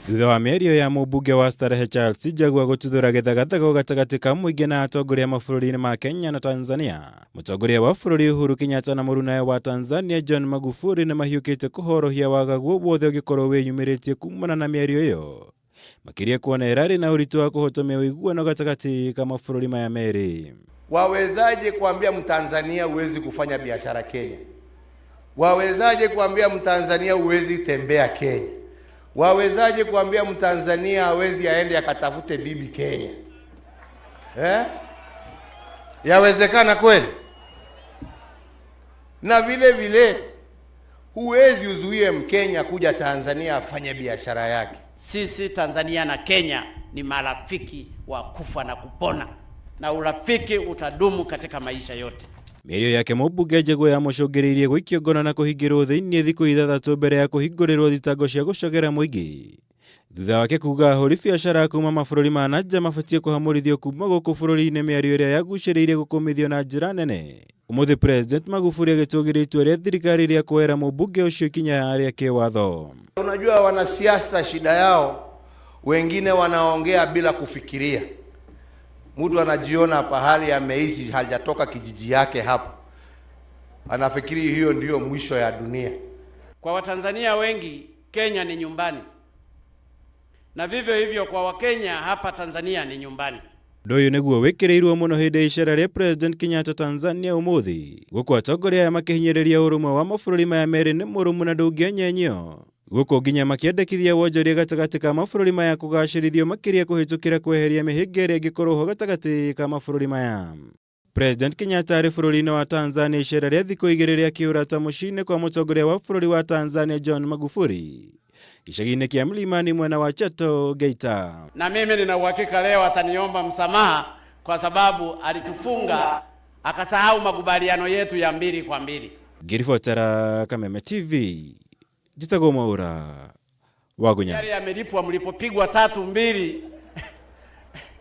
Thutha wa mĩario ya mũmbunge wa Starehe Charles Njagua gũtuthũra gĩthagathago gatagatĩ ka mũingĩ na atongoria mabũrũri-inĩ ma Kenya na Tanzania, mũtongoria wa bũrũri Uhuru Kenyatta na mũrunawe wa Tanzania John Magufuli nĩ mahiũkĩte kũhorohia wagagu wothe ũngĩkorwo wĩyumĩrĩtie kumana na mĩario ĩyo, makĩria kuona ĩrarĩ na ũritũ wa kũhotomia ũiguano gatagatĩ ka mabũrũri maya merĩ. Wawezaje kuambia Mtanzania huwezi kufanya biashara Kenya? Wawezaje kuambia Mtanzania huwezi tembea Kenya? Wawezaje kuambia Mtanzania hawezi aende akatafute bibi Kenya? Yawezekana kweli? Na vile vile huwezi uzuie Mkenya kuja Tanzania afanye biashara yake. Sisi Tanzania na Kenya ni marafiki wa kufa na kupona, na urafiki utadumu katika maisha yote. Mĩario yake mũmbunge Njagua yamucũngĩrĩirie gũikio ngono na kũhingĩrwo thĩinĩ thikũ ithathatũ mbere ya kũhingũrĩrwo thitango cia gũcogera mũingĩ, thutha wake kuga ahũri biacara kuma mabũrũri ma nanja mabatie kũhamũrithio kuma gũkũ bũrũri-inĩ, mĩario ĩrĩa yagucĩrĩirie gũkũmithio na njĩra nene. Ũmũthĩ President Magufuli agĩtũgĩria itua rĩa thirikari rĩa kuoera mũmbunge ũcio ikinya rĩa kĩwatho. Unajua wanasiasa shida yao, wengine wanaongea bila kufikiria. Mtu anajiona pahali ameishi hajatoka kijiji yake hapo, anafikiri hiyo ndiyo mwisho ya dunia. Kwa Watanzania wengi Kenya ni nyumbani, na vivyo hivyo kwa Wakenya hapa Tanzania ni nyumbani. Ndoyo nĩguo wĩkĩrĩirwo mũno hĩndĩ icera rĩa President Kenyatta Tanzania ũmũthĩ, gũkũ atongoria aya makĩhinyĩrĩria ũrũmwe wa mabũrũri maya merĩ nĩ mũrũmu na ndũngĩenyenyio, gũkũ nginya makĩendekithia wonjoria gatagatĩ ka mabũrũri maya kũgacĩrithio makĩria kũhĩtũkĩra kweheria mĩhĩnga ĩrĩa ĩngĩkorwo ho gatagatĩ ka mabũrũri maya. President Kenyatta arĩ bũrũri-inĩ wa Tanzania icera rĩa thikũ igĩrĩ rĩa kĩũrata mũciĩ-inĩ kwa mũtongoria wa bũrũri wa Tanzania John Magufuli gĩcagi-inĩ kĩa Mlimani mwena wa Chato, Geita. Na mimi nina uhakika leo ataniomba msamaha kwa sababu alitufunga akasahau makubaliano yetu ya 2 kwa 2. Ngĩribotera Kameme TV, Njĩtagwo Mwaũra wa Gunya. Yale yamelipwa mlipopigwa 3-2.